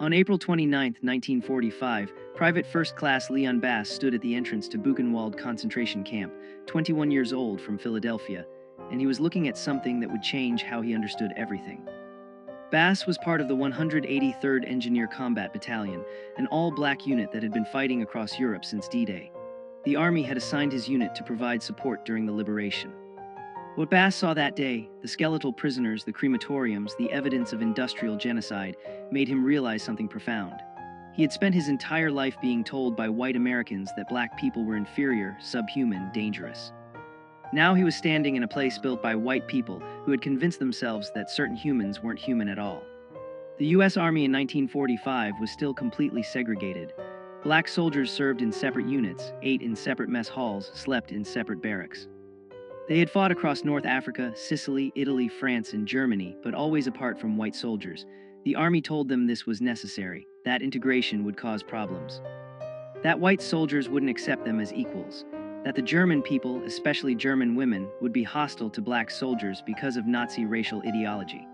On April 29, 1945, Private First Class Leon Bass stood at the entrance to Buchenwald concentration camp, 21 years old, from Philadelphia, and he was looking at something that would change how he understood everything. Bass was part of the 183rd Engineer Combat Battalion, an all-black unit that had been fighting across Europe since D-Day. The Army had assigned his unit to provide support during the liberation. What Bass saw that day, the skeletal prisoners, the crematoriums, the evidence of industrial genocide, made him realize something profound. He had spent his entire life being told by white Americans that black people were inferior, subhuman, dangerous. Now he was standing in a place built by white people who had convinced themselves that certain humans weren't human at all. The U.S. Army in 1945 was still completely segregated. Black soldiers served in separate units, ate in separate mess halls, slept in separate barracks. They had fought across North Africa, Sicily, Italy, France, and Germany, but always apart from white soldiers. The Army told them this was necessary, that integration would cause problems, that white soldiers wouldn't accept them as equals, that the German people, especially German women, would be hostile to black soldiers because of Nazi racial ideology.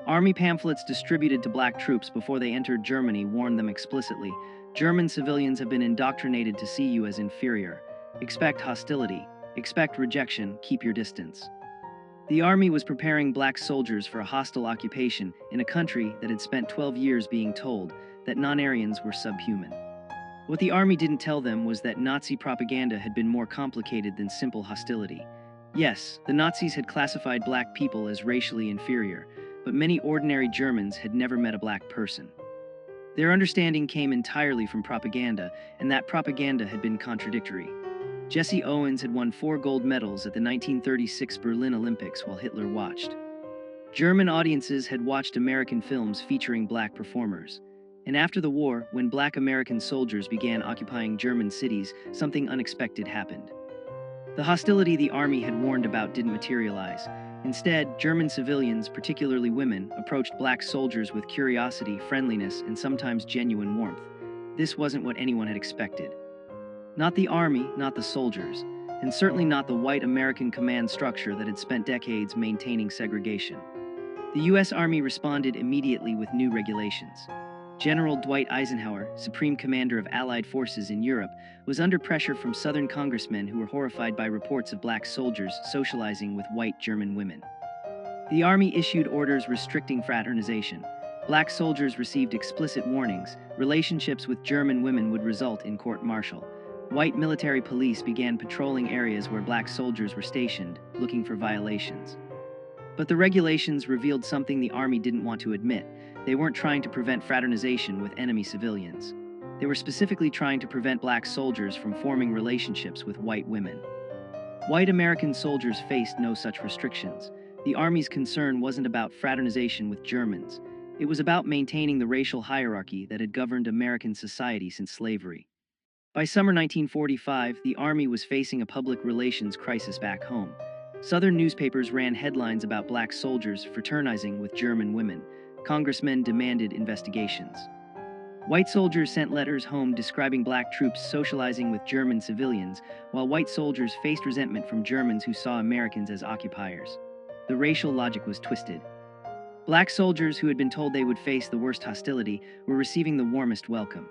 Army pamphlets distributed to black troops before they entered Germany warned them explicitly, German civilians have been indoctrinated to see you as inferior. Expect hostility. Expect rejection, keep your distance. The Army was preparing black soldiers for a hostile occupation in a country that had spent 12 years being told that non-Aryans were subhuman. What the Army didn't tell them was that Nazi propaganda had been more complicated than simple hostility. Yes, the Nazis had classified black people as racially inferior, but many ordinary Germans had never met a black person. Their understanding came entirely from propaganda, and that propaganda had been contradictory. Jesse Owens had won 4 gold medals at the 1936 Berlin Olympics while Hitler watched. German audiences had watched American films featuring black performers. And after the war, when black American soldiers began occupying German cities, something unexpected happened. The hostility the Army had warned about didn't materialize. Instead, German civilians, particularly women, approached black soldiers with curiosity, friendliness, and sometimes genuine warmth. This wasn't what anyone had expected. Not the Army, not the soldiers, and certainly not the white American command structure that had spent decades maintaining segregation. The U.S. Army responded immediately with new regulations. General Dwight Eisenhower, Supreme Commander of Allied forces in Europe, was under pressure from Southern congressmen who were horrified by reports of black soldiers socializing with white German women. The Army issued orders restricting fraternization. Black soldiers received explicit warnings. Relationships with German women would result in court-martial. White military police began patrolling areas where black soldiers were stationed, looking for violations. But the regulations revealed something the Army didn't want to admit. They weren't trying to prevent fraternization with enemy civilians. They were specifically trying to prevent black soldiers from forming relationships with white women. White American soldiers faced no such restrictions. The Army's concern wasn't about fraternization with Germans. It was about maintaining the racial hierarchy that had governed American society since slavery. By summer 1945, the Army was facing a public relations crisis back home. Southern newspapers ran headlines about black soldiers fraternizing with German women. Congressmen demanded investigations. White soldiers sent letters home describing black troops socializing with German civilians, while white soldiers faced resentment from Germans who saw Americans as occupiers. The racial logic was twisted. Black soldiers who had been told they would face the worst hostility were receiving the warmest welcome.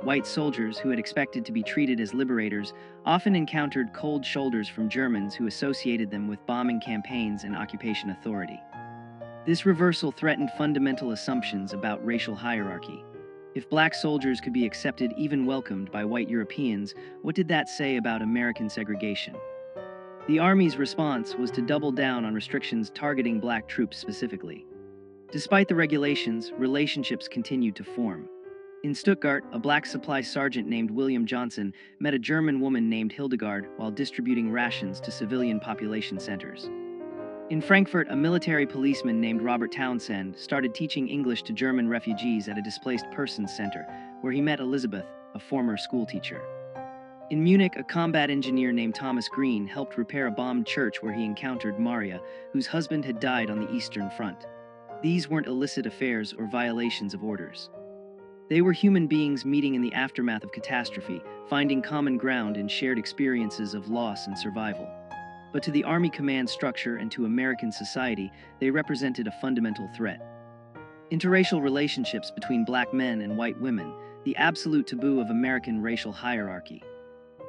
White soldiers who had expected to be treated as liberators often encountered cold shoulders from Germans who associated them with bombing campaigns and occupation authority. This reversal threatened fundamental assumptions about racial hierarchy. If black soldiers could be accepted, even welcomed by white Europeans, what did that say about American segregation? The Army's response was to double down on restrictions targeting black troops specifically. Despite the regulations, relationships continued to form. In Stuttgart, a black supply sergeant named William Johnson met a German woman named Hildegard while distributing rations to civilian population centers. In Frankfurt, a military policeman named Robert Townsend started teaching English to German refugees at a displaced persons center, where he met Elizabeth, a former schoolteacher. In Munich, a combat engineer named Thomas Green helped repair a bombed church where he encountered Maria, whose husband had died on the Eastern Front. These weren't illicit affairs or violations of orders. They were human beings meeting in the aftermath of catastrophe, finding common ground in shared experiences of loss and survival. But to the Army command structure and to American society, they represented a fundamental threat. Interracial relationships between black men and white women, the absolute taboo of American racial hierarchy.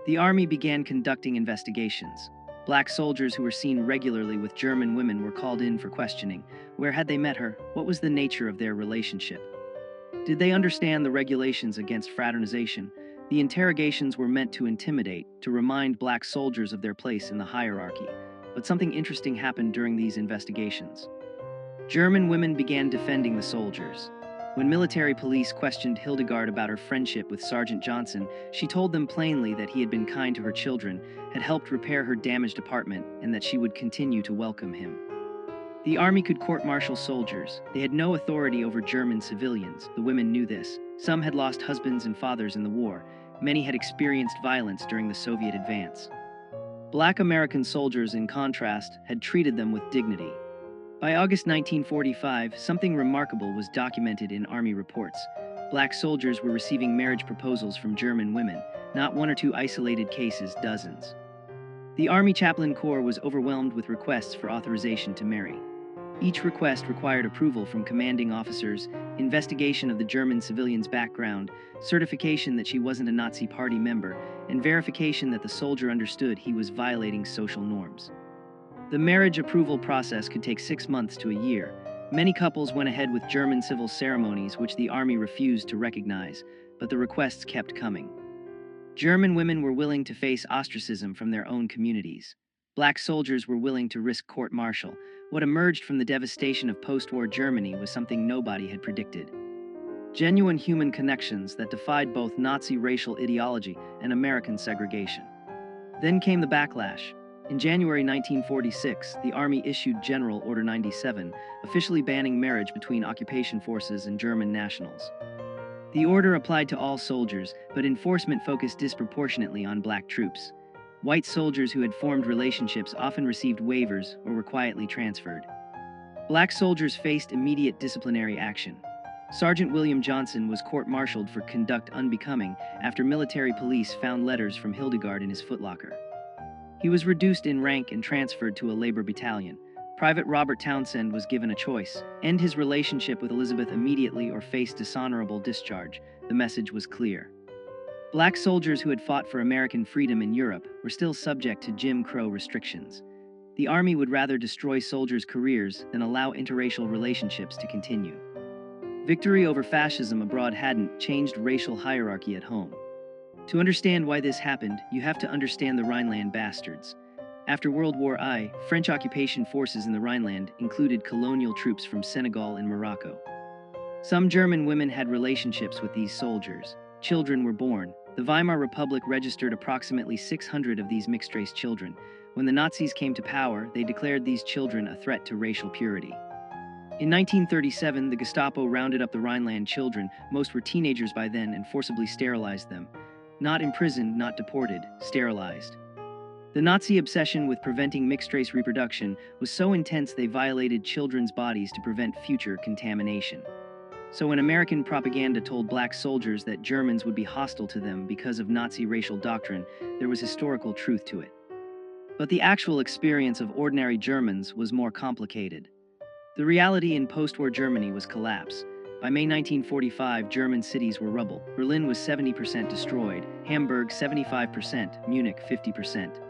The Army began conducting investigations. Black soldiers who were seen regularly with German women were called in for questioning. Where had they met her? What was the nature of their relationship? Did they understand the regulations against fraternization? The interrogations were meant to intimidate, to remind black soldiers of their place in the hierarchy. But something interesting happened during these investigations. German women began defending the soldiers. When military police questioned Hildegard about her friendship with Sergeant Johnson, she told them plainly that he had been kind to her children, had helped repair her damaged apartment, and that she would continue to welcome him. The Army could court-martial soldiers. They had no authority over German civilians. The women knew this. Some had lost husbands and fathers in the war. Many had experienced violence during the Soviet advance. Black American soldiers, in contrast, had treated them with dignity. By August 1945, something remarkable was documented in Army reports. Black soldiers were receiving marriage proposals from German women, not one or two isolated cases, dozens. The Army Chaplain Corps was overwhelmed with requests for authorization to marry. Each request required approval from commanding officers, investigation of the German civilian's background, certification that she wasn't a Nazi Party member, and verification that the soldier understood he was violating social norms. The marriage approval process could take 6 months to a year. Many couples went ahead with German civil ceremonies which the Army refused to recognize, but the requests kept coming. German women were willing to face ostracism from their own communities. Black soldiers were willing to risk court-martial. What emerged from the devastation of post-war Germany was something nobody had predicted. Genuine human connections that defied both Nazi racial ideology and American segregation. Then came the backlash. In January 1946, the Army issued General Order 97, officially banning marriage between occupation forces and German nationals. The order applied to all soldiers, but enforcement focused disproportionately on black troops. White soldiers who had formed relationships often received waivers or were quietly transferred. Black soldiers faced immediate disciplinary action. Sergeant William Johnson was court-martialed for conduct unbecoming after military police found letters from Hildegard in his footlocker. He was reduced in rank and transferred to a labor battalion. Private Robert Townsend was given a choice: end his relationship with Elizabeth immediately or face dishonorable discharge. The message was clear. Black soldiers who had fought for American freedom in Europe were still subject to Jim Crow restrictions. The Army would rather destroy soldiers' careers than allow interracial relationships to continue. Victory over fascism abroad hadn't changed racial hierarchy at home. To understand why this happened, you have to understand the Rhineland bastards. After World War I, French occupation forces in the Rhineland included colonial troops from Senegal and Morocco. Some German women had relationships with these soldiers. Children were born. The Weimar Republic registered approximately 600 of these mixed-race children. When the Nazis came to power, they declared these children a threat to racial purity. In 1937, the Gestapo rounded up the Rhineland children, most were teenagers by then, and forcibly sterilized them. Not imprisoned, not deported, sterilized. The Nazi obsession with preventing mixed-race reproduction was so intense they violated children's bodies to prevent future contamination. So when American propaganda told black soldiers that Germans would be hostile to them because of Nazi racial doctrine, there was historical truth to it. But the actual experience of ordinary Germans was more complicated. The reality in post-war Germany was collapse. By May 1945, German cities were rubble. Berlin was 70% destroyed, Hamburg 75%, Munich 50%.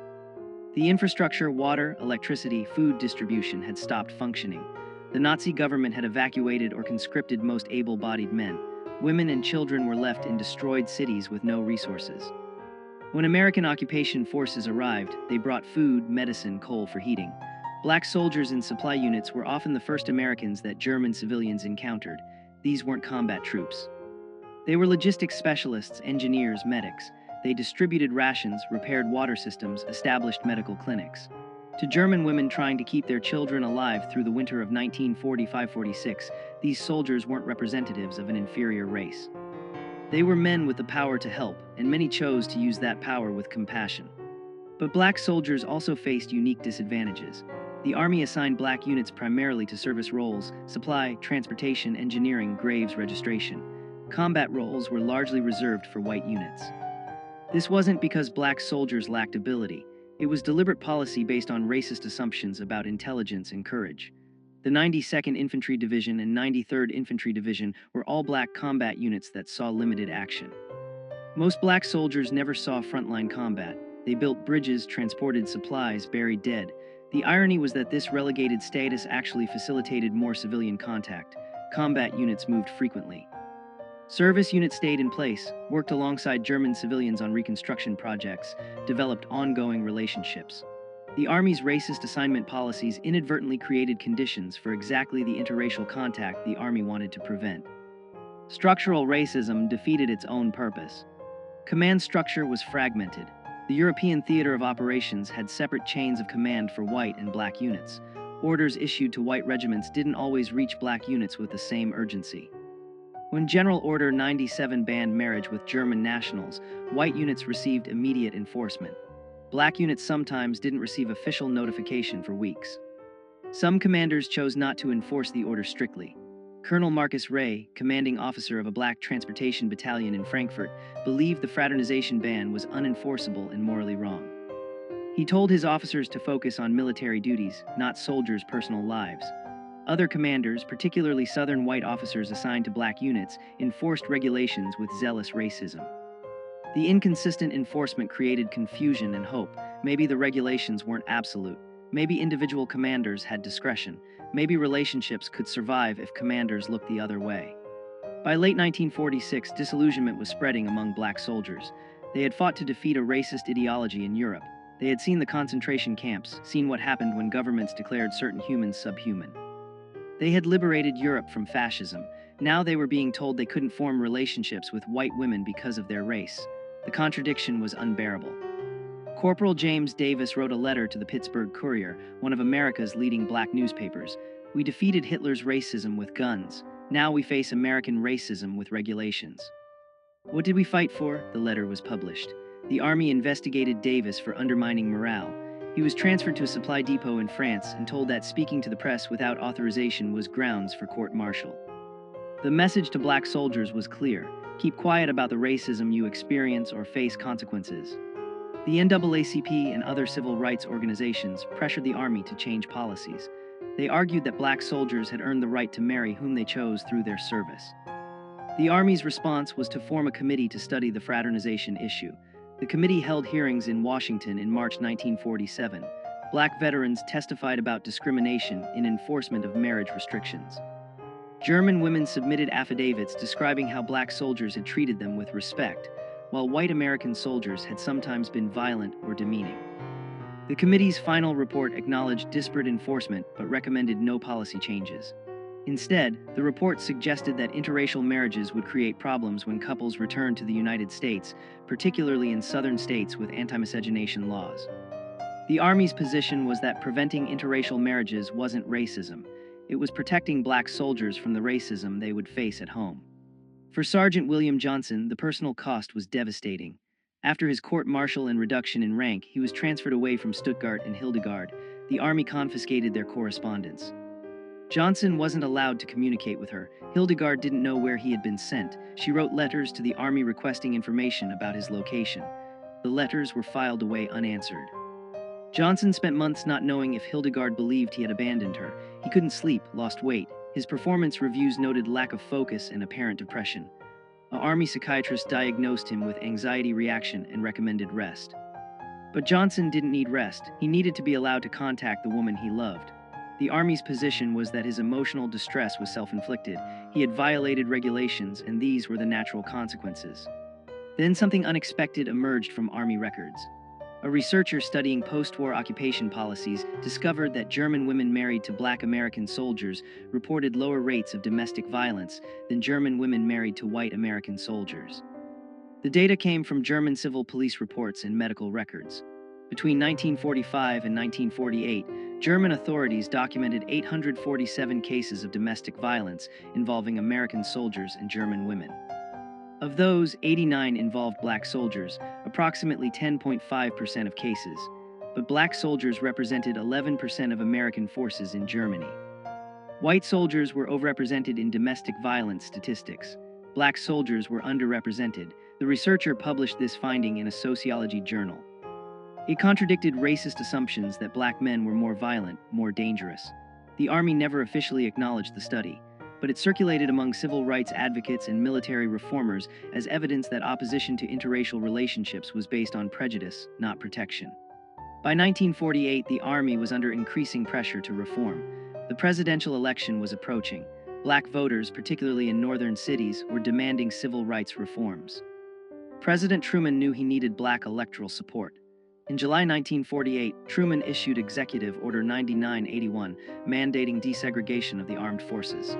The infrastructure, water, electricity, food distribution had stopped functioning. The Nazi government had evacuated or conscripted most able-bodied men. Women and children were left in destroyed cities with no resources. When American occupation forces arrived, they brought food, medicine, coal for heating. Black soldiers in supply units were often the first Americans that German civilians encountered. These weren't combat troops. They were logistics specialists, engineers, medics. They distributed rations, repaired water systems, established medical clinics. To German women trying to keep their children alive through the winter of 1945-46, these soldiers weren't representatives of an inferior race. They were men with the power to help, and many chose to use that power with compassion. But black soldiers also faced unique disadvantages. The Army assigned black units primarily to service roles: supply, transportation, engineering, graves registration. Combat roles were largely reserved for white units. This wasn't because black soldiers lacked ability. It was deliberate policy based on racist assumptions about intelligence and courage. The 92nd Infantry Division and 93rd Infantry Division were all black combat units that saw limited action. Most black soldiers never saw frontline combat. They built bridges, transported supplies, buried dead. The irony was that this relegated status actually facilitated more civilian contact. Combat units moved frequently. Service units stayed in place, worked alongside German civilians on reconstruction projects, developed ongoing relationships. The Army's racist assignment policies inadvertently created conditions for exactly the interracial contact the Army wanted to prevent. Structural racism defeated its own purpose. Command structure was fragmented. The European theater of operations had separate chains of command for white and black units. Orders issued to white regiments didn't always reach black units with the same urgency. When General Order 97 banned marriage with German nationals, white units received immediate enforcement. Black units sometimes didn't receive official notification for weeks. Some commanders chose not to enforce the order strictly. Colonel Marcus Ray, commanding officer of a black transportation battalion in Frankfurt, believed the fraternization ban was unenforceable and morally wrong. He told his officers to focus on military duties, not soldiers' personal lives. Other commanders, particularly Southern white officers assigned to black units, enforced regulations with zealous racism. The inconsistent enforcement created confusion and hope. Maybe the regulations weren't absolute. Maybe individual commanders had discretion. Maybe relationships could survive if commanders looked the other way. By late 1946, disillusionment was spreading among black soldiers. They had fought to defeat a racist ideology in Europe. They had seen the concentration camps, seen what happened when governments declared certain humans subhuman. They had liberated Europe from fascism. Now they were being told they couldn't form relationships with white women because of their race. The contradiction was unbearable. Corporal James Davis wrote a letter to the Pittsburgh Courier, one of America's leading black newspapers. "We defeated Hitler's racism with guns. Now we face American racism with regulations." What did we fight for? The letter was published. The Army investigated Davis for undermining morale. He was transferred to a supply depot in France and told that speaking to the press without authorization was grounds for court-martial. The message to black soldiers was clear: keep quiet about the racism you experience or face consequences. The NAACP and other civil rights organizations pressured the Army to change policies. They argued that black soldiers had earned the right to marry whom they chose through their service. The Army's response was to form a committee to study the fraternization issue. The committee held hearings in Washington in March 1947. Black veterans testified about discrimination in enforcement of marriage restrictions. German women submitted affidavits describing how black soldiers had treated them with respect, while white American soldiers had sometimes been violent or demeaning. The committee's final report acknowledged disparate enforcement but recommended no policy changes. Instead, the report suggested that interracial marriages would create problems when couples returned to the United States, particularly in southern states with anti-miscegenation laws. The Army's position was that preventing interracial marriages wasn't racism. It was protecting black soldiers from the racism they would face at home. For Sergeant William Johnson, the personal cost was devastating. After his court-martial and reduction in rank, he was transferred away from Stuttgart and Hildegard. The Army confiscated their correspondence. Johnson wasn't allowed to communicate with her. Hildegard didn't know where he had been sent. She wrote letters to the Army requesting information about his location. The letters were filed away unanswered. Johnson spent months not knowing if Hildegard believed he had abandoned her. He couldn't sleep, lost weight. His performance reviews noted lack of focus and apparent depression. An Army psychiatrist diagnosed him with anxiety reaction and recommended rest. But Johnson didn't need rest. He needed to be allowed to contact the woman he loved. The Army's position was that his emotional distress was self-inflicted. He had violated regulations, and these were the natural consequences. Then something unexpected emerged from Army records. A researcher studying post-war occupation policies discovered that German women married to black American soldiers reported lower rates of domestic violence than German women married to white American soldiers. The data came from German civil police reports and medical records. Between 1945 and 1948, German authorities documented 847 cases of domestic violence involving American soldiers and German women. Of those, 89 involved black soldiers, approximately 10.5% of cases, but black soldiers represented 11% of American forces in Germany. White soldiers were overrepresented in domestic violence statistics. Black soldiers were underrepresented. The researcher published this finding in a sociology journal. It contradicted racist assumptions that black men were more violent, more dangerous. The Army never officially acknowledged the study, but it circulated among civil rights advocates and military reformers as evidence that opposition to interracial relationships was based on prejudice, not protection. By 1948, the Army was under increasing pressure to reform. The presidential election was approaching. Black voters, particularly in northern cities, were demanding civil rights reforms. President Truman knew he needed black electoral support. In July 1948, Truman issued Executive Order 9981, mandating desegregation of the armed forces.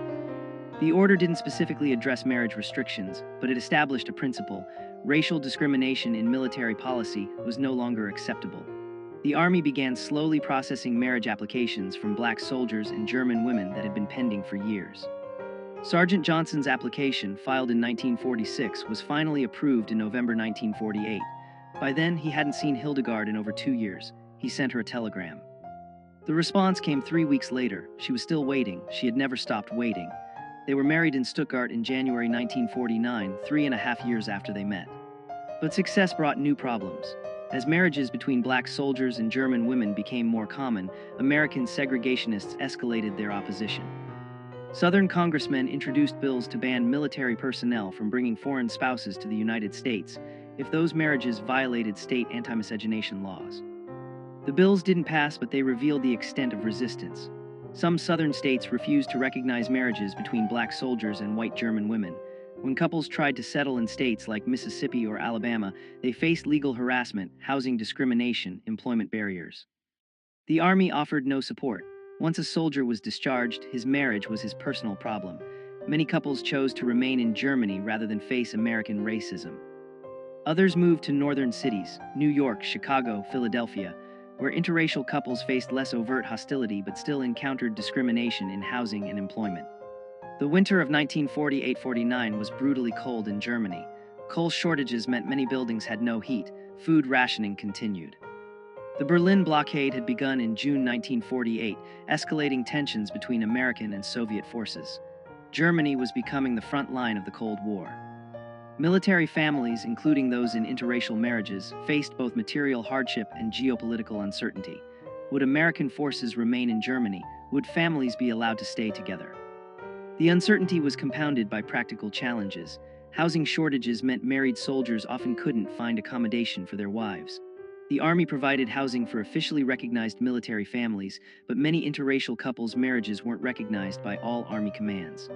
The order didn't specifically address marriage restrictions, but it established a principle: racial discrimination in military policy was no longer acceptable. The Army began slowly processing marriage applications from black soldiers and German women that had been pending for years. Sergeant Johnson's application, filed in 1946, was finally approved in November 1948. By then, he hadn't seen Hildegard in over 2 years. He sent her a telegram. The response came 3 weeks later. She was still waiting. She had never stopped waiting. They were married in Stuttgart in January 1949, 3.5 years after they met. But success brought new problems. As marriages between black soldiers and German women became more common, American segregationists escalated their opposition. Southern congressmen introduced bills to ban military personnel from bringing foreign spouses to the United States if those marriages violated state anti-miscegenation laws. The bills didn't pass, but they revealed the extent of resistance. Some southern states refused to recognize marriages between black soldiers and white German women. When couples tried to settle in states like Mississippi or Alabama, they faced legal harassment, housing discrimination, employment barriers. The Army offered no support. Once a soldier was discharged, his marriage was his personal problem. Many couples chose to remain in Germany rather than face American racism. Others moved to northern cities, New York, Chicago, Philadelphia, where interracial couples faced less overt hostility but still encountered discrimination in housing and employment. The winter of 1948-49 was brutally cold in Germany. Coal shortages meant many buildings had no heat. Food rationing continued. The Berlin blockade had begun in June 1948, escalating tensions between American and Soviet forces. Germany was becoming the front line of the Cold War. Military families, including those in interracial marriages, faced both material hardship and geopolitical uncertainty. Would American forces remain in Germany? Would families be allowed to stay together? The uncertainty was compounded by practical challenges. Housing shortages meant married soldiers often couldn't find accommodation for their wives. The Army provided housing for officially recognized military families, but many interracial couples' marriages weren't recognized by all Army commands.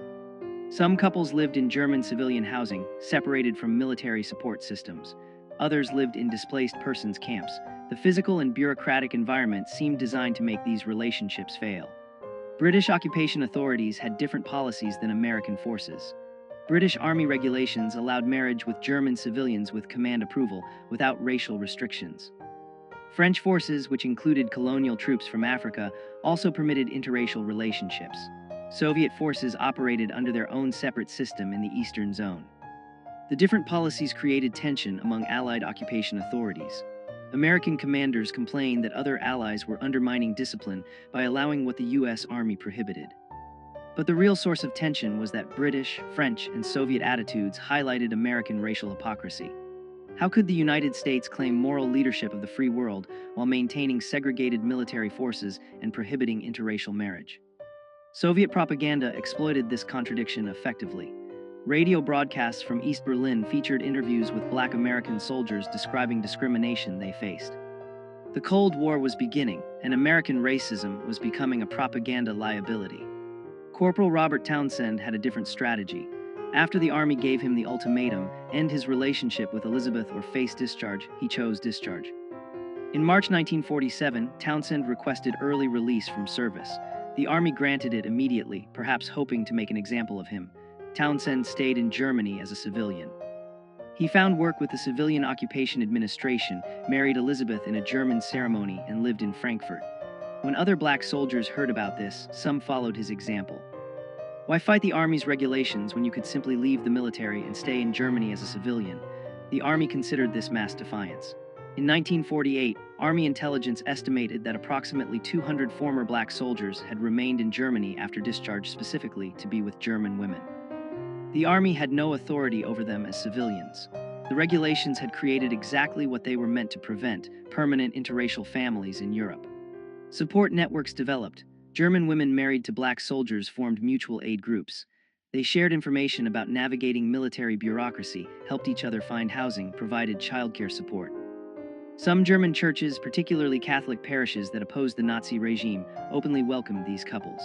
Some couples lived in German civilian housing, separated from military support systems. Others lived in displaced persons camps. The physical and bureaucratic environment seemed designed to make these relationships fail. British occupation authorities had different policies than American forces. British Army regulations allowed marriage with German civilians with command approval, without racial restrictions. French forces, which included colonial troops from Africa, also permitted interracial relationships. Soviet forces operated under their own separate system in the Eastern Zone. The different policies created tension among Allied occupation authorities. American commanders complained that other allies were undermining discipline by allowing what the U.S. Army prohibited. But the real source of tension was that British, French, and Soviet attitudes highlighted American racial hypocrisy. How could the United States claim moral leadership of the free world while maintaining segregated military forces and prohibiting interracial marriage? Soviet propaganda exploited this contradiction effectively. Radio broadcasts from East Berlin featured interviews with black American soldiers describing discrimination they faced. The Cold War was beginning, and American racism was becoming a propaganda liability. Corporal Robert Townsend had a different strategy. After the Army gave him the ultimatum, end his relationship with Elizabeth or face discharge, he chose discharge. In March 1947, Townsend requested early release from service. The Army granted it immediately, perhaps hoping to make an example of him. Townsend stayed in Germany as a civilian. He found work with the Civilian Occupation Administration, married Elizabeth in a German ceremony, and lived in Frankfurt. When other black soldiers heard about this, some followed his example. Why fight the Army's regulations when you could simply leave the military and stay in Germany as a civilian? The Army considered this mass defiance. In 1948, Army intelligence estimated that approximately 200 former black soldiers had remained in Germany after discharge, specifically to be with German women. The Army had no authority over them as civilians. The regulations had created exactly what they were meant to prevent: permanent interracial families in Europe. Support networks developed. German women married to black soldiers formed mutual aid groups. They shared information about navigating military bureaucracy, helped each other find housing, provided childcare support. Some German churches, particularly Catholic parishes that opposed the Nazi regime, openly welcomed these couples.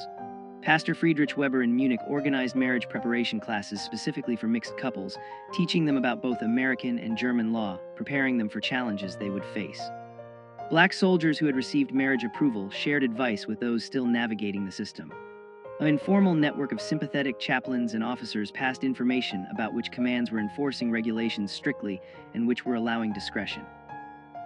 Pastor Friedrich Weber in Munich organized marriage preparation classes specifically for mixed couples, teaching them about both American and German law, preparing them for challenges they would face. Black soldiers who had received marriage approval shared advice with those still navigating the system. An informal network of sympathetic chaplains and officers passed information about which commands were enforcing regulations strictly and which were allowing discretion.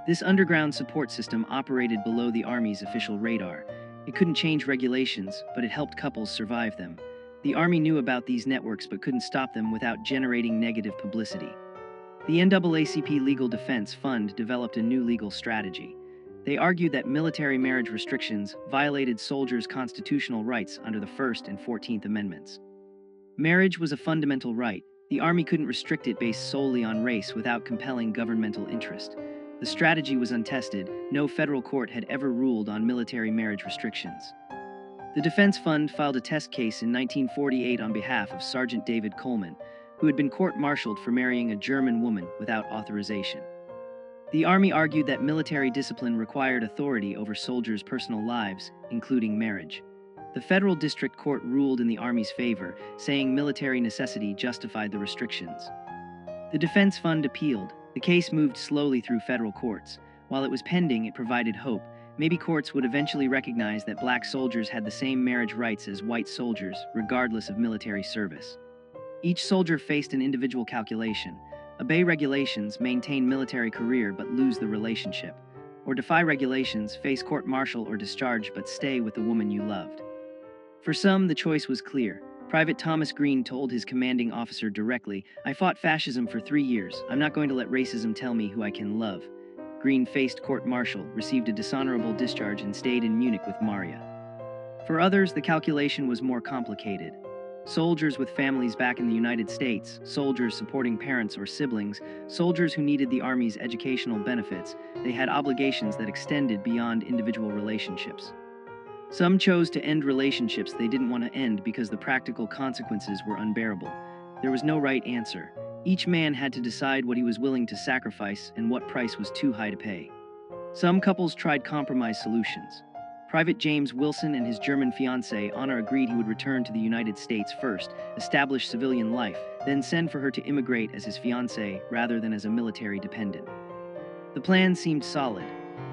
This underground support system operated below the Army's official radar. It couldn't change regulations, but it helped couples survive them. The Army knew about these networks but couldn't stop them without generating negative publicity. The NAACP Legal Defense Fund developed a new legal strategy. They argued that military marriage restrictions violated soldiers' constitutional rights under the First and 14th Amendments. Marriage was a fundamental right. The Army couldn't restrict it based solely on race without compelling governmental interest. The strategy was untested. No federal court had ever ruled on military marriage restrictions. The Defense Fund filed a test case in 1948 on behalf of Sergeant David Coleman, who had been court-martialed for marrying a German woman without authorization. The Army argued that military discipline required authority over soldiers' personal lives, including marriage. The federal district court ruled in the Army's favor, saying military necessity justified the restrictions. The Defense Fund appealed. The case moved slowly through federal courts. While it was pending, it provided hope. Maybe courts would eventually recognize that black soldiers had the same marriage rights as white soldiers, regardless of military service. Each soldier faced an individual calculation. Obey regulations, maintain military career but lose the relationship. Or defy regulations, face court-martial or discharge but stay with the woman you loved. For some, the choice was clear. Private Thomas Green told his commanding officer directly, "I fought fascism for 3 years. I'm not going to let racism tell me who I can love." Green faced court-martial, received a dishonorable discharge and stayed in Munich with Maria. For others, the calculation was more complicated. Soldiers with families back in the United States, soldiers supporting parents or siblings, soldiers who needed the Army's educational benefits, they had obligations that extended beyond individual relationships. Some chose to end relationships they didn't want to end because the practical consequences were unbearable. There was no right answer. Each man had to decide what he was willing to sacrifice and what price was too high to pay. Some couples tried compromise solutions. Private James Wilson and his German fiancée Anna agreed he would return to the United States first, establish civilian life, then send for her to immigrate as his fiancée rather than as a military dependent. The plan seemed solid.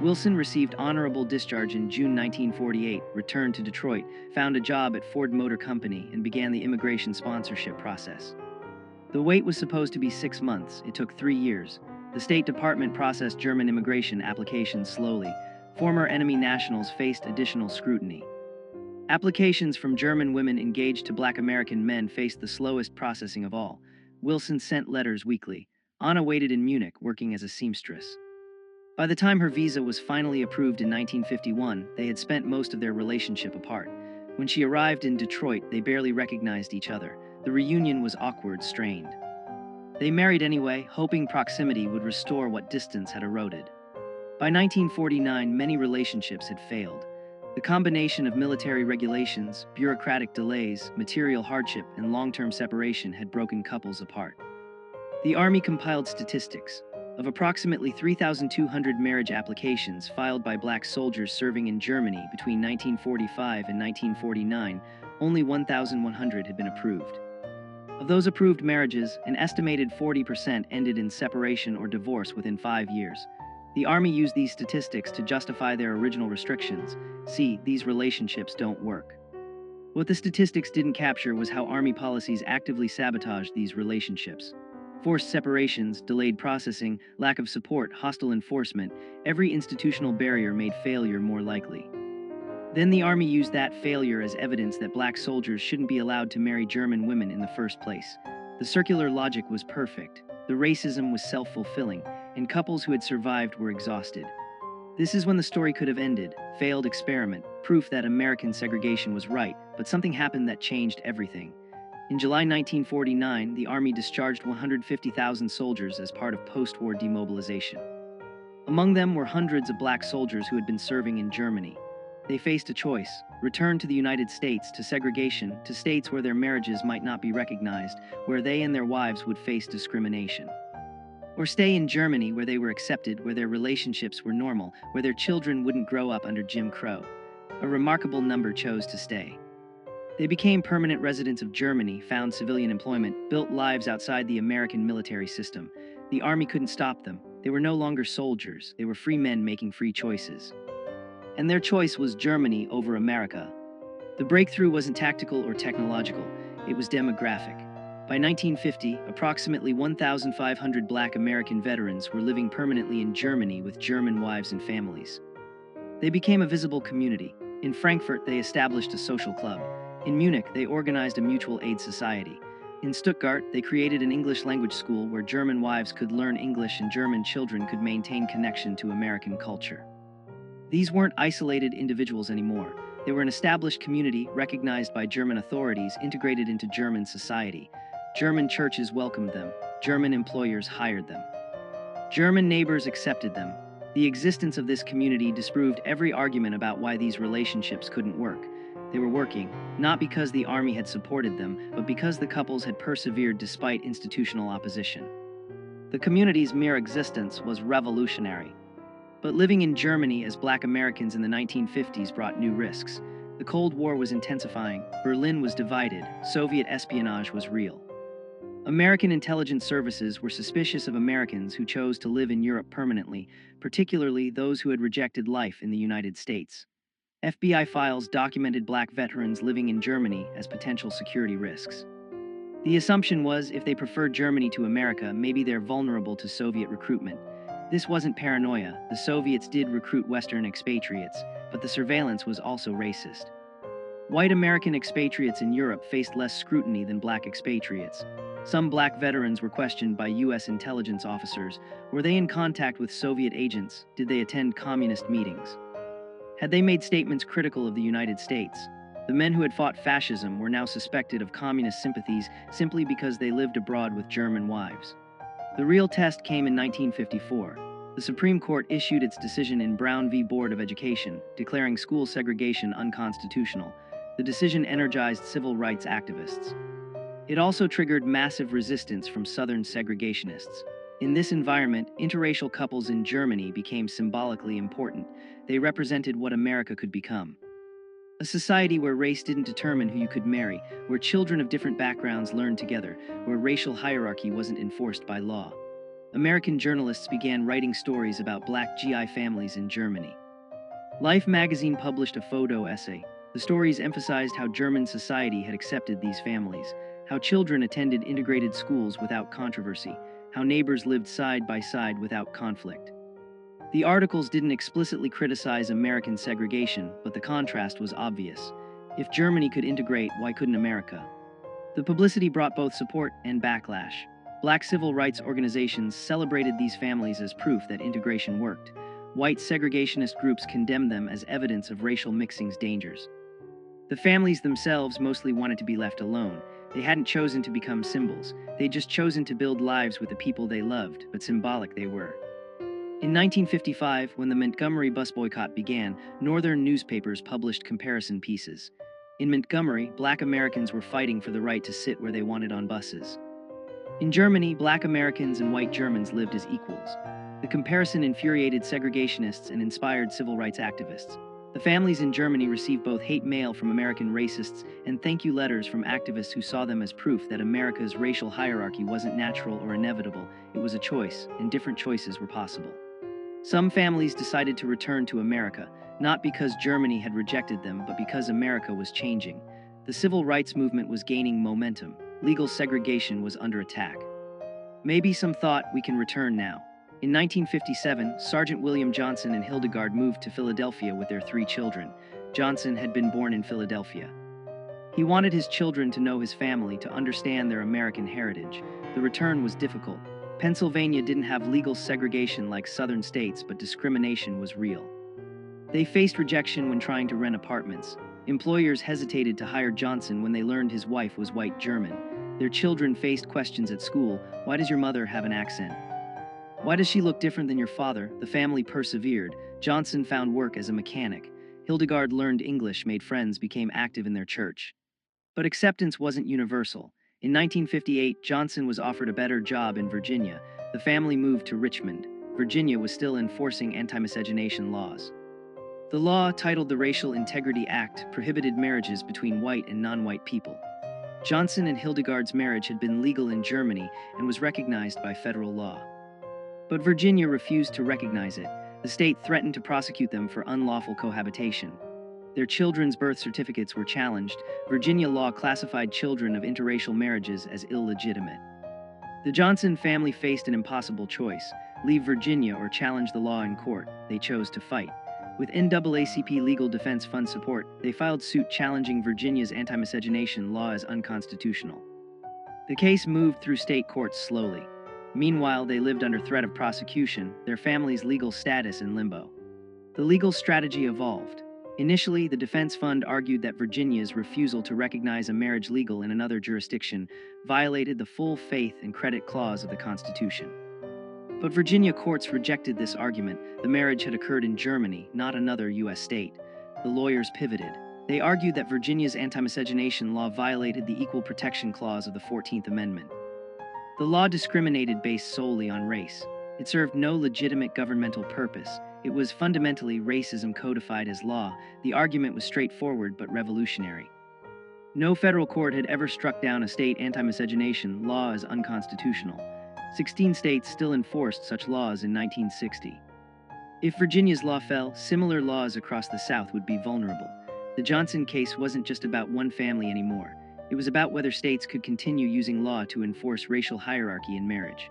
Wilson received honorable discharge in June 1948, returned to Detroit, found a job at Ford Motor Company, and began the immigration sponsorship process. The wait was supposed to be 6 months. It took 3 years. The State Department processed German immigration applications slowly. Former enemy nationals faced additional scrutiny. Applications from German women engaged to black American men faced the slowest processing of all. Wilson sent letters weekly. Anna waited in Munich, working as a seamstress. By the time her visa was finally approved in 1951, they had spent most of their relationship apart. When she arrived in Detroit, they barely recognized each other. The reunion was awkward, strained. They married anyway, hoping proximity would restore what distance had eroded. By 1949, many relationships had failed. The combination of military regulations, bureaucratic delays, material hardship, and long-term separation had broken couples apart. The Army compiled statistics. Of approximately 3,200 marriage applications filed by black soldiers serving in Germany between 1945 and 1949, only 1,100 had been approved. Of those approved marriages, an estimated 40% ended in separation or divorce within 5 years. The Army used these statistics to justify their original restrictions. See, these relationships don't work. What the statistics didn't capture was how Army policies actively sabotaged these relationships. Forced separations, delayed processing, lack of support, hostile enforcement, every institutional barrier made failure more likely. Then the Army used that failure as evidence that black soldiers shouldn't be allowed to marry German women in the first place. The circular logic was perfect. The racism was self-fulfilling, and couples who had survived were exhausted. This is when the story could have ended. Failed experiment, proof that American segregation was right, but something happened that changed everything. In July 1949, the Army discharged 150,000 soldiers as part of post-war demobilization. Among them were hundreds of black soldiers who had been serving in Germany. They faced a choice: return to the United States, to segregation, to states where their marriages might not be recognized, where they and their wives would face discrimination. Or stay in Germany, where they were accepted, where their relationships were normal, where their children wouldn't grow up under Jim Crow. A remarkable number chose to stay. They became permanent residents of Germany, found civilian employment, built lives outside the American military system. The army couldn't stop them. They were no longer soldiers. They were free men making free choices. And their choice was Germany over America. The breakthrough wasn't tactical or technological. It was demographic. By 1950, approximately 1,500 Black American veterans were living permanently in Germany with German wives and families. They became a visible community. In Frankfurt, they established a social club. In Munich, they organized a mutual aid society. In Stuttgart, they created an English language school where German wives could learn English and German children could maintain connection to American culture. These weren't isolated individuals anymore. They were an established community recognized by German authorities, integrated into German society. German churches welcomed them. German employers hired them. German neighbors accepted them. The existence of this community disproved every argument about why these relationships couldn't work. They were working, not because the army had supported them, but because the couples had persevered despite institutional opposition. The community's mere existence was revolutionary. But living in Germany as Black Americans in the 1950s brought new risks. The Cold War was intensifying, Berlin was divided, Soviet espionage was real. American intelligence services were suspicious of Americans who chose to live in Europe permanently, particularly those who had rejected life in the United States. FBI files documented Black veterans living in Germany as potential security risks. The assumption was if they preferred Germany to America, maybe they're vulnerable to Soviet recruitment. This wasn't paranoia. The Soviets did recruit Western expatriates, but the surveillance was also racist. White American expatriates in Europe faced less scrutiny than Black expatriates. Some Black veterans were questioned by U.S. intelligence officers. Were they in contact with Soviet agents? Did they attend communist meetings? Had they made statements critical of the United States? The men who had fought fascism were now suspected of communist sympathies simply because they lived abroad with German wives. The real test came in 1954. The Supreme Court issued its decision in Brown v. Board of Education, declaring school segregation unconstitutional. The decision energized civil rights activists. It also triggered massive resistance from Southern segregationists. In this environment, interracial couples in Germany became symbolically important. They represented what America could become. A society where race didn't determine who you could marry, where children of different backgrounds learned together, where racial hierarchy wasn't enforced by law. American journalists began writing stories about Black GI families in Germany. Life magazine published a photo essay. The stories emphasized how German society had accepted these families, how children attended integrated schools without controversy, how neighbors lived side by side without conflict. The articles didn't explicitly criticize American segregation, but the contrast was obvious. If Germany could integrate, why couldn't America? The publicity brought both support and backlash. Black civil rights organizations celebrated these families as proof that integration worked. White segregationist groups condemned them as evidence of racial mixing's dangers. The families themselves mostly wanted to be left alone. They hadn't chosen to become symbols. They'd just chosen to build lives with the people they loved, but symbolic they were. In 1955, when the Montgomery bus boycott began, Northern newspapers published comparison pieces. In Montgomery, Black Americans were fighting for the right to sit where they wanted on buses. In Germany, Black Americans and white Germans lived as equals. The comparison infuriated segregationists and inspired civil rights activists. The families in Germany received both hate mail from American racists and thank you letters from activists who saw them as proof that America's racial hierarchy wasn't natural or inevitable. It was a choice, and different choices were possible. Some families decided to return to America, not because Germany had rejected them, but because America was changing. The civil rights movement was gaining momentum. Legal segregation was under attack. Maybe some thought we can return now. In 1957, Sergeant William Johnson and Hildegard moved to Philadelphia with their 3 children. Johnson had been born in Philadelphia. He wanted his children to know his family, to understand their American heritage. The return was difficult. Pennsylvania didn't have legal segregation like southern states, but discrimination was real. They faced rejection when trying to rent apartments. Employers hesitated to hire Johnson when they learned his wife was white German. Their children faced questions at school. Why does your mother have an accent? Why does she look different than your father? The family persevered. Johnson found work as a mechanic. Hildegard learned English, made friends, became active in their church. But acceptance wasn't universal. In 1958, Johnson was offered a better job in Virginia. The family moved to Richmond. Virginia was still enforcing anti-miscegenation laws. The law, titled the Racial Integrity Act, prohibited marriages between white and non-white people. Johnson and Hildegard's marriage had been legal in Germany and was recognized by federal law. But Virginia refused to recognize it. The state threatened to prosecute them for unlawful cohabitation. Their children's birth certificates were challenged. Virginia law classified children of interracial marriages as illegitimate. The Johnson family faced an impossible choice: leave Virginia or challenge the law in court. They chose to fight. With NAACP Legal Defense Fund support, they filed suit challenging Virginia's anti-miscegenation law as unconstitutional. The case moved through state courts slowly. Meanwhile, they lived under threat of prosecution, their family's legal status in limbo. The legal strategy evolved. Initially, the defense fund argued that Virginia's refusal to recognize a marriage legal in another jurisdiction violated the full faith and credit clause of the Constitution. But Virginia courts rejected this argument. The marriage had occurred in Germany, not another U.S. state. The lawyers pivoted. They argued that Virginia's anti-miscegenation law violated the Equal Protection Clause of the 14th Amendment. The law discriminated based solely on race. It served no legitimate governmental purpose. It was fundamentally racism codified as law. The argument was straightforward but revolutionary. No federal court had ever struck down a state anti-miscegenation law as unconstitutional. 16 states still enforced such laws in 1960. If Virginia's law fell, similar laws across the South would be vulnerable. The Johnson case wasn't just about one family anymore. It was about whether states could continue using law to enforce racial hierarchy in marriage.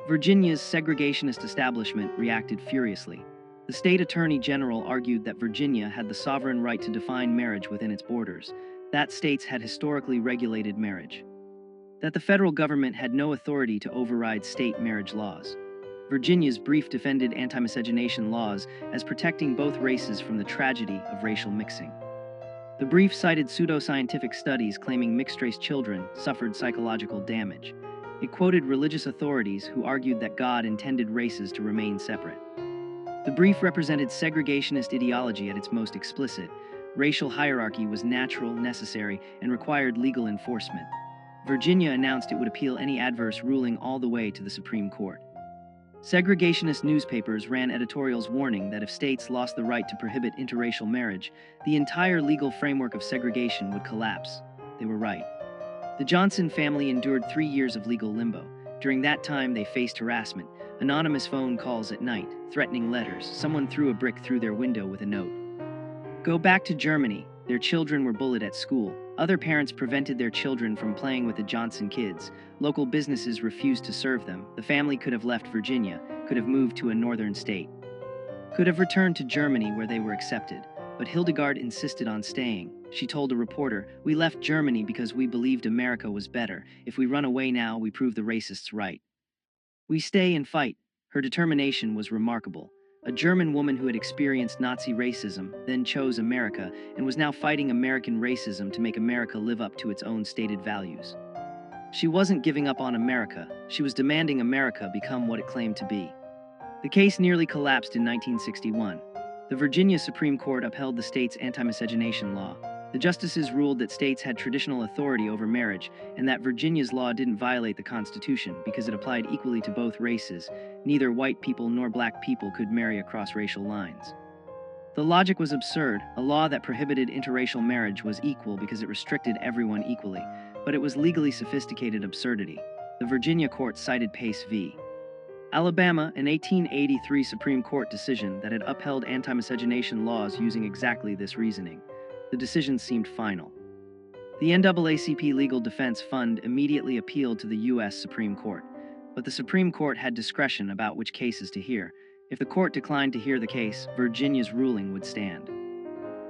Virginia's segregationist establishment reacted furiously. The state attorney general argued that Virginia had the sovereign right to define marriage within its borders, that states had historically regulated marriage, that the federal government had no authority to override state marriage laws. Virginia's brief defended anti-miscegenation laws as protecting both races from the tragedy of racial mixing. The brief cited pseudoscientific studies claiming mixed-race children suffered psychological damage. It quoted religious authorities who argued that God intended races to remain separate. The brief represented segregationist ideology at its most explicit. Racial hierarchy was natural, necessary, and required legal enforcement. Virginia announced it would appeal any adverse ruling all the way to the Supreme Court. Segregationist newspapers ran editorials warning that if states lost the right to prohibit interracial marriage, the entire legal framework of segregation would collapse. They were right. The Johnson family endured 3 years of legal limbo. During that time, they faced harassment, anonymous phone calls at night, threatening letters. Someone threw a brick through their window with a note. Go back to Germany. Their children were bullied at school. Other parents prevented their children from playing with the Johnson kids. Local businesses refused to serve them. The family could have left Virginia, could have moved to a northern state, could have returned to Germany where they were accepted. But Hildegard insisted on staying. She told a reporter, "We left Germany because we believed America was better. If we run away now, we prove the racists right. We stay and fight." Her determination was remarkable. A German woman who had experienced Nazi racism, then chose America, and was now fighting American racism to make America live up to its own stated values. She wasn't giving up on America. She was demanding America become what it claimed to be. The case nearly collapsed in 1961. The Virginia Supreme Court upheld the state's anti-miscegenation law. The justices ruled that states had traditional authority over marriage and that Virginia's law didn't violate the Constitution because it applied equally to both races. Neither white people nor black people could marry across racial lines. The logic was absurd. A law that prohibited interracial marriage was equal because it restricted everyone equally, but it was legally sophisticated absurdity. The Virginia court cited Pace v. Alabama, an 1883 Supreme Court decision that had upheld anti-miscegenation laws using exactly this reasoning. The decision seemed final. The NAACP Legal Defense Fund immediately appealed to the U.S. Supreme Court, but the Supreme Court had discretion about which cases to hear. If the court declined to hear the case, Virginia's ruling would stand.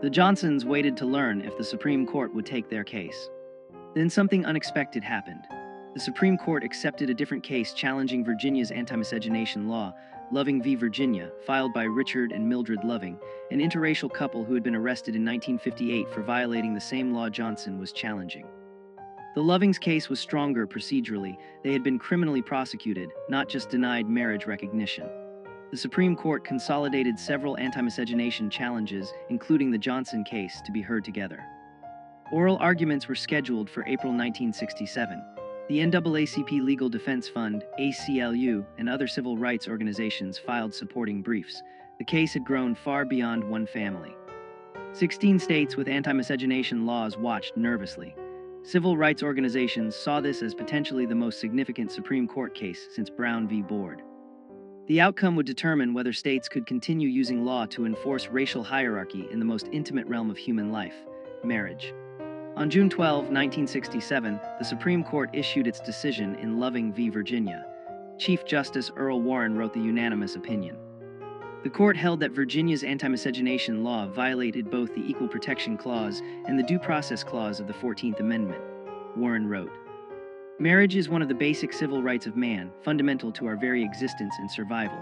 The Johnsons waited to learn if the Supreme Court would take their case. Then something unexpected happened. The Supreme Court accepted a different case challenging Virginia's anti-miscegenation law, Loving v. Virginia, filed by Richard and Mildred Loving, an interracial couple who had been arrested in 1958 for violating the same law Johnson was challenging. The Lovings' case was stronger procedurally. They had been criminally prosecuted, not just denied marriage recognition. The the Supreme Court consolidated several anti-miscegenation challenges, including the Johnson case, to be heard together. Oral arguments were scheduled for April 1967. The NAACP Legal Defense Fund, ACLU, and other civil rights organizations filed supporting briefs. The case had grown far beyond one family. 16 states with anti-miscegenation laws watched nervously. Civil rights organizations saw this as potentially the most significant Supreme Court case since Brown v. Board. The outcome would determine whether states could continue using law to enforce racial hierarchy in the most intimate realm of human life, marriage. On June 12, 1967, the Supreme Court issued its decision in Loving v. Virginia. Chief Justice Earl Warren wrote the unanimous opinion. The court held that Virginia's anti-miscegenation law violated both the Equal Protection Clause and the Due Process Clause of the 14th Amendment. Warren wrote, "Marriage is one of the basic civil rights of man, fundamental to our very existence and survival.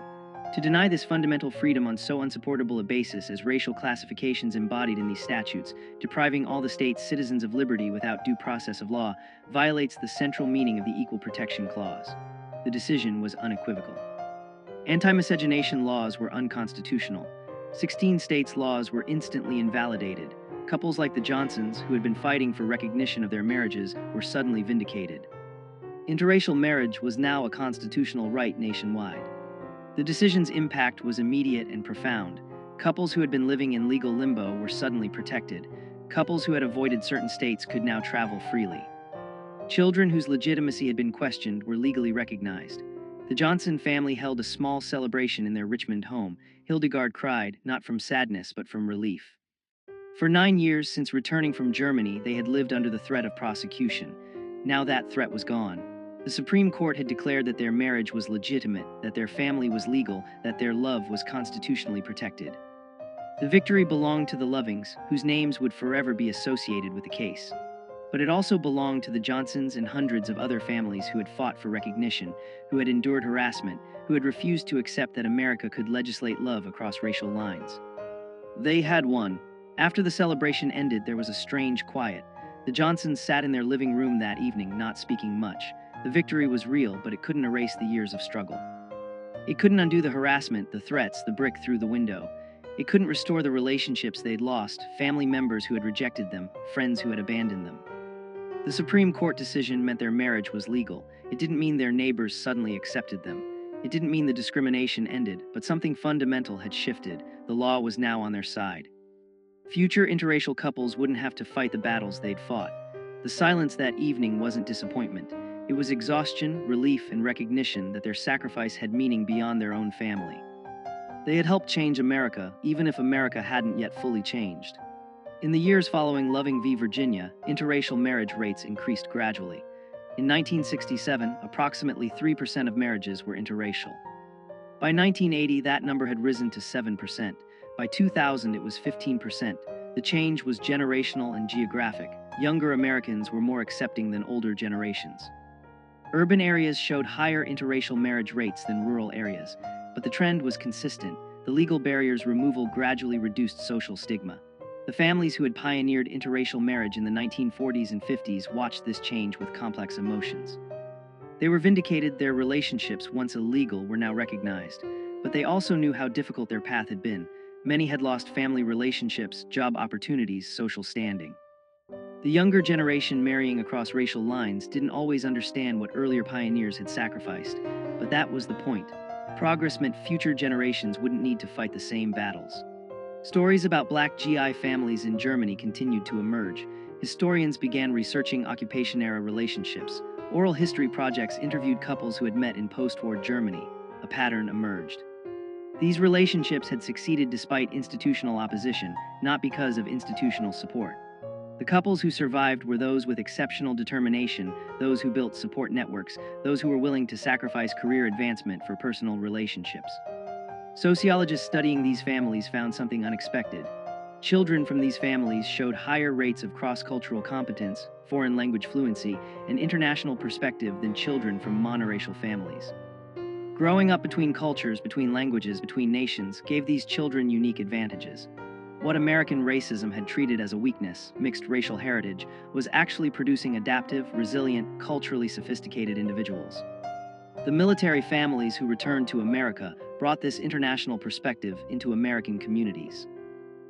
To deny this fundamental freedom on so unsupportable a basis as racial classifications embodied in these statutes, depriving all the state's citizens of liberty without due process of law, violates the central meaning of the Equal Protection Clause." The decision was unequivocal. Anti-miscegenation laws were unconstitutional. 16 states' laws were instantly invalidated. Couples like the Johnsons, who had been fighting for recognition of their marriages, were suddenly vindicated. Interracial marriage was now a constitutional right nationwide. The decision's impact was immediate and profound. Couples who had been living in legal limbo were suddenly protected. Couples who had avoided certain states could now travel freely. Children whose legitimacy had been questioned were legally recognized. The Johnson family held a small celebration in their Richmond home. Hildegard cried, not from sadness but from relief. For 9 years since returning from Germany, they had lived under the threat of prosecution. Now that threat was gone. The Supreme Court had declared that their marriage was legitimate, that their family was legal, that their love was constitutionally protected. The victory belonged to the Lovings, whose names would forever be associated with the case. But it also belonged to the Johnsons and hundreds of other families who had fought for recognition, who had endured harassment, who had refused to accept that America could legislate love across racial lines. They had won. After the celebration ended, there was a strange quiet. The Johnsons sat in their living room that evening, not speaking much. The victory was real, but it couldn't erase the years of struggle. It couldn't undo the harassment, the threats, the brick through the window. It couldn't restore the relationships they'd lost, family members who had rejected them, friends who had abandoned them. The Supreme Court decision meant their marriage was legal. It didn't mean their neighbors suddenly accepted them. It didn't mean the discrimination ended, but something fundamental had shifted. The law was now on their side. Future interracial couples wouldn't have to fight the battles they'd fought. The silence that evening wasn't disappointment. It was exhaustion, relief, and recognition that their sacrifice had meaning beyond their own family. They had helped change America, even if America hadn't yet fully changed. In the years following Loving v. Virginia, interracial marriage rates increased gradually. In 1967, approximately 3% of marriages were interracial. By 1980, that number had risen to 7%. By 2000, it was 15%. The change was generational and geographic. Younger Americans were more accepting than older generations. Urban areas showed higher interracial marriage rates than rural areas, but the trend was consistent. The legal barriers' removal gradually reduced social stigma. The families who had pioneered interracial marriage in the 1940s and 50s watched this change with complex emotions. They were vindicated. Their relationships, once illegal, were now recognized, but they also knew how difficult their path had been. Many had lost family relationships, job opportunities, social standing. The younger generation marrying across racial lines didn't always understand what earlier pioneers had sacrificed, but that was the point. Progress meant future generations wouldn't need to fight the same battles. Stories about Black GI families in Germany continued to emerge. Historians began researching occupation-era relationships. Oral history projects interviewed couples who had met in post-war Germany. A pattern emerged. These relationships had succeeded despite institutional opposition, not because of institutional support. The couples who survived were those with exceptional determination, those who built support networks, those who were willing to sacrifice career advancement for personal relationships. Sociologists studying these families found something unexpected. Children from these families showed higher rates of cross-cultural competence, foreign language fluency, and international perspective than children from monoracial families. Growing up between cultures, between languages, between nations, gave these children unique advantages. What American racism had treated as a weakness, mixed racial heritage, was actually producing adaptive, resilient, culturally sophisticated individuals. The military families who returned to America brought this international perspective into American communities.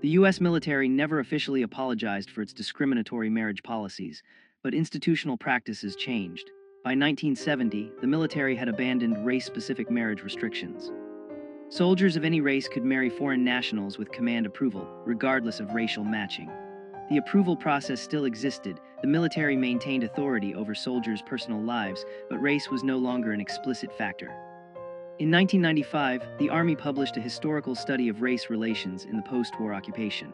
The U.S. military never officially apologized for its discriminatory marriage policies, but institutional practices changed. By 1970, the military had abandoned race-specific marriage restrictions. Soldiers of any race could marry foreign nationals with command approval, regardless of racial matching. The approval process still existed. The military maintained authority over soldiers' personal lives, but race was no longer an explicit factor. In 1995, the Army published a historical study of race relations in the post-war occupation.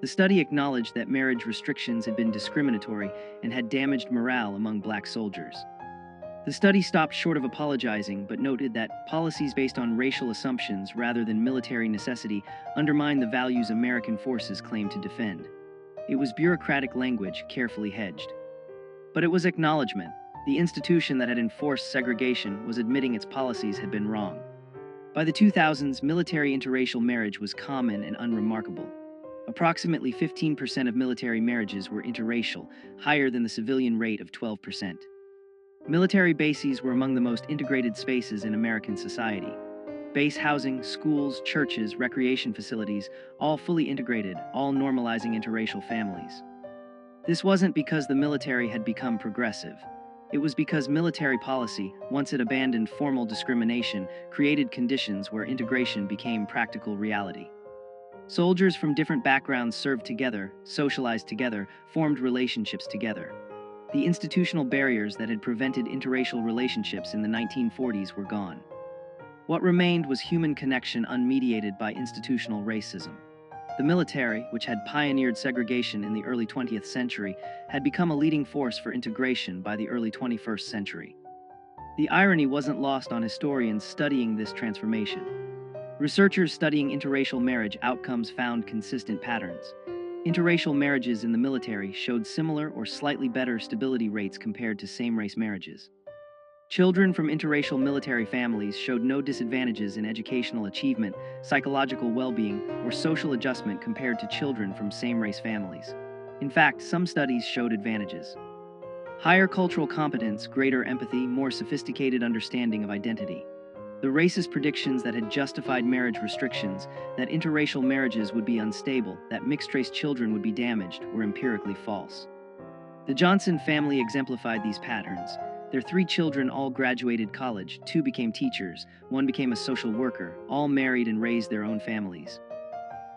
The study acknowledged that marriage restrictions had been discriminatory and had damaged morale among black soldiers. The study stopped short of apologizing, but noted that policies based on racial assumptions rather than military necessity undermine the values American forces claim to defend. It was bureaucratic language, carefully hedged. But it was acknowledgement. The institution that had enforced segregation was admitting its policies had been wrong. By the 2000s, military interracial marriage was common and unremarkable. Approximately 15% of military marriages were interracial, higher than the civilian rate of 12%. Military bases were among the most integrated spaces in American society. Base housing, schools, churches, recreation facilities, all fully integrated, all normalizing interracial families. This wasn't because the military had become progressive. It was because military policy, once it abandoned formal discrimination, created conditions where integration became practical reality. Soldiers from different backgrounds served together, socialized together, formed relationships together. The institutional barriers that had prevented interracial relationships in the 1940s were gone. What remained was human connection unmediated by institutional racism. The military, which had pioneered segregation in the early 20th century, had become a leading force for integration by the early 21st century. The irony wasn't lost on historians studying this transformation. Researchers studying interracial marriage outcomes found consistent patterns. Interracial marriages in the military showed similar or slightly better stability rates compared to same-race marriages. Children from interracial military families showed no disadvantages in educational achievement, psychological well-being, or social adjustment compared to children from same-race families. In fact, some studies showed advantages. Higher cultural competence, greater empathy, more sophisticated understanding of identity. The racist predictions that had justified marriage restrictions, that interracial marriages would be unstable, that mixed-race children would be damaged, were empirically false. The Johnson family exemplified these patterns. Their 3 children all graduated college, 2 became teachers, 1 became a social worker, all married and raised their own families.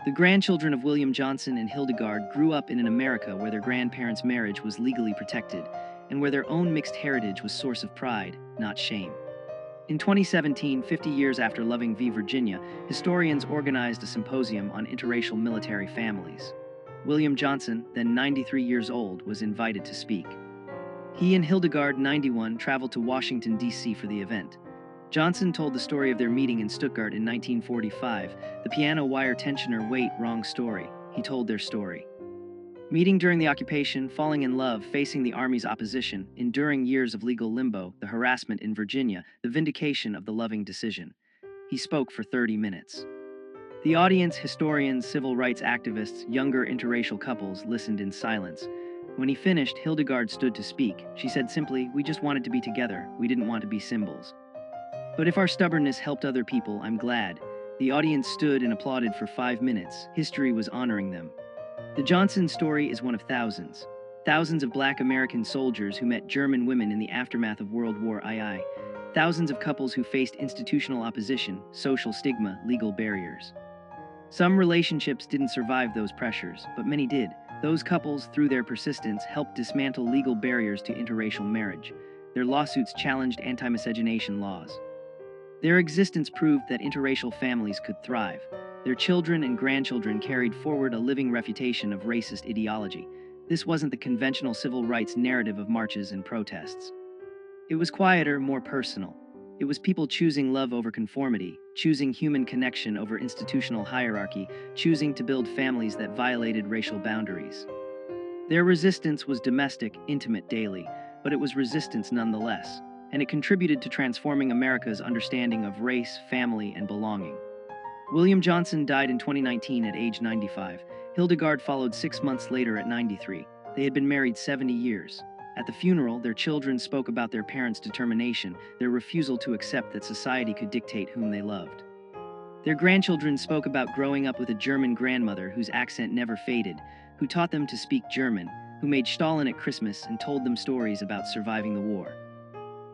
The grandchildren of William Johnson and Hildegard grew up in an America where their grandparents' marriage was legally protected, and where their own mixed heritage was source of pride, not shame. In 2017, 50 years after Loving v. Virginia, historians organized a symposium on interracial military families. William Johnson, then 93 years old, was invited to speak. He and Hildegard, 91, traveled to Washington, D.C. for the event. Johnson told the story of their meeting in Stuttgart in 1945, the piano wire tensioner Wait, Wrong Story. He told their story. Meeting during the occupation, falling in love, facing the Army's opposition, enduring years of legal limbo, the harassment in Virginia, the vindication of the Loving decision. He spoke for 30 minutes. The audience, historians, civil rights activists, younger interracial couples, listened in silence. When he finished, Hildegard stood to speak. She said simply, "We just wanted to be together. We didn't want to be symbols. But if our stubbornness helped other people, I'm glad." The audience stood and applauded for 5 minutes. History was honoring them. The Johnson story is one of thousands. Thousands of Black American soldiers who met German women in the aftermath of World War II. Thousands of couples who faced institutional opposition, social stigma, legal barriers. Some relationships didn't survive those pressures, but many did. Those couples, through their persistence, helped dismantle legal barriers to interracial marriage. Their lawsuits challenged anti-miscegenation laws. Their existence proved that interracial families could thrive. Their children and grandchildren carried forward a living refutation of racist ideology. This wasn't the conventional civil rights narrative of marches and protests. It was quieter, more personal. It was people choosing love over conformity, choosing human connection over institutional hierarchy, choosing to build families that violated racial boundaries. Their resistance was domestic, intimate, daily, but it was resistance nonetheless, and it contributed to transforming America's understanding of race, family, and belonging. William Johnson died in 2019 at age 95. Hildegard followed 6 months later at 93. They had been married 70 years. At the funeral, their children spoke about their parents' determination, their refusal to accept that society could dictate whom they loved. Their grandchildren spoke about growing up with a German grandmother whose accent never faded, who taught them to speak German, who made Stalin at Christmas and told them stories about surviving the war.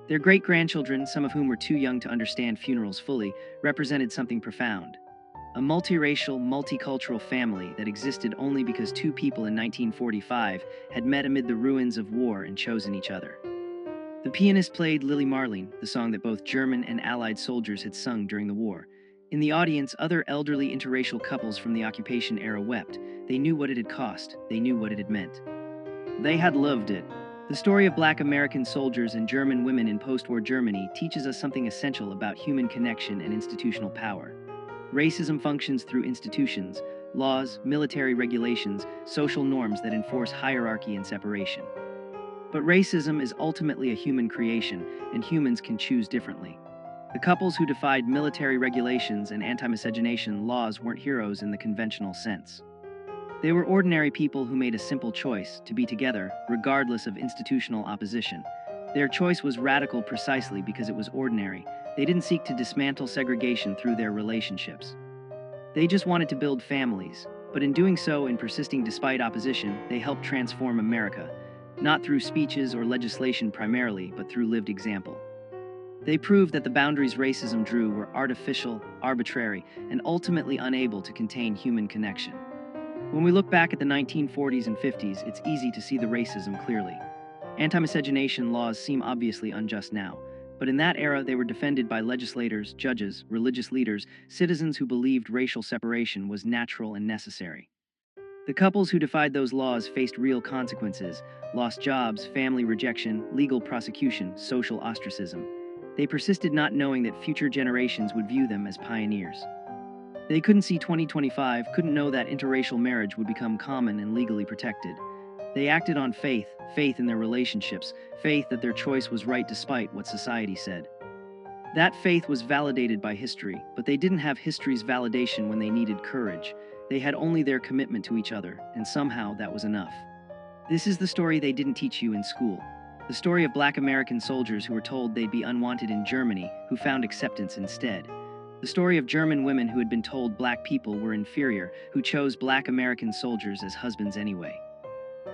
Their great-grandchildren, some of whom were too young to understand funerals fully, represented something profound. A multiracial, multicultural family that existed only because two people in 1945 had met amid the ruins of war and chosen each other. The pianist played Lily Marleen, the song that both German and Allied soldiers had sung during the war. In the audience, other elderly interracial couples from the occupation era wept. They knew what it had cost. They knew what it had meant. They had loved it. The story of Black American soldiers and German women in post-war Germany teaches us something essential about human connection and institutional power. Racism functions through institutions, laws, military regulations, social norms that enforce hierarchy and separation. But racism is ultimately a human creation, and humans can choose differently. The couples who defied military regulations and anti-miscegenation laws weren't heroes in the conventional sense. They were ordinary people who made a simple choice to be together, regardless of institutional opposition. Their choice was radical precisely because it was ordinary. They didn't seek to dismantle segregation through their relationships. They just wanted to build families, but in doing so and persisting despite opposition, they helped transform America, not through speeches or legislation primarily, but through lived example. They proved that the boundaries racism drew were artificial, arbitrary, and ultimately unable to contain human connection. When we look back at the 1940s and 50s, it's easy to see the racism clearly. Anti-miscegenation laws seem obviously unjust now, but in that era they were defended by legislators, judges, religious leaders, citizens who believed racial separation was natural and necessary. The couples who defied those laws faced real consequences: lost jobs, family rejection, legal prosecution, social ostracism. They persisted not knowing that future generations would view them as pioneers. They couldn't see 2025, couldn't know that interracial marriage would become common and legally protected. They acted on faith in their relationships, faith that their choice was right despite what society said. That faith was validated by history, but they didn't have history's validation when they needed courage. They had only their commitment to each other, and somehow that was enough. This is the story they didn't teach you in school. The story of Black American soldiers who were told they'd be unwanted in Germany, who found acceptance instead. The story of German women who had been told Black people were inferior, who chose Black American soldiers as husbands anyway.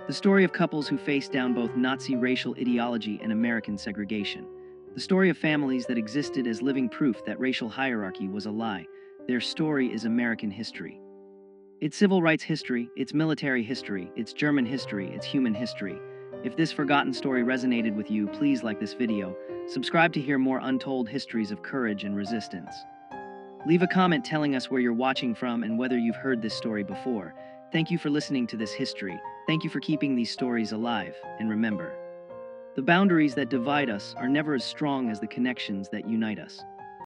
The story of couples who faced down both Nazi racial ideology and American segregation. The story of families that existed as living proof that racial hierarchy was a lie. Their story is American history. It's civil rights history, it's military history, it's German history, it's human history. If this forgotten story resonated with you, please like this video. Subscribe to hear more untold histories of courage and resistance. Leave a comment telling us where you're watching from and whether you've heard this story before. Thank you for listening to this history. Thank you for keeping these stories alive. And remember, the boundaries that divide us are never as strong as the connections that unite us.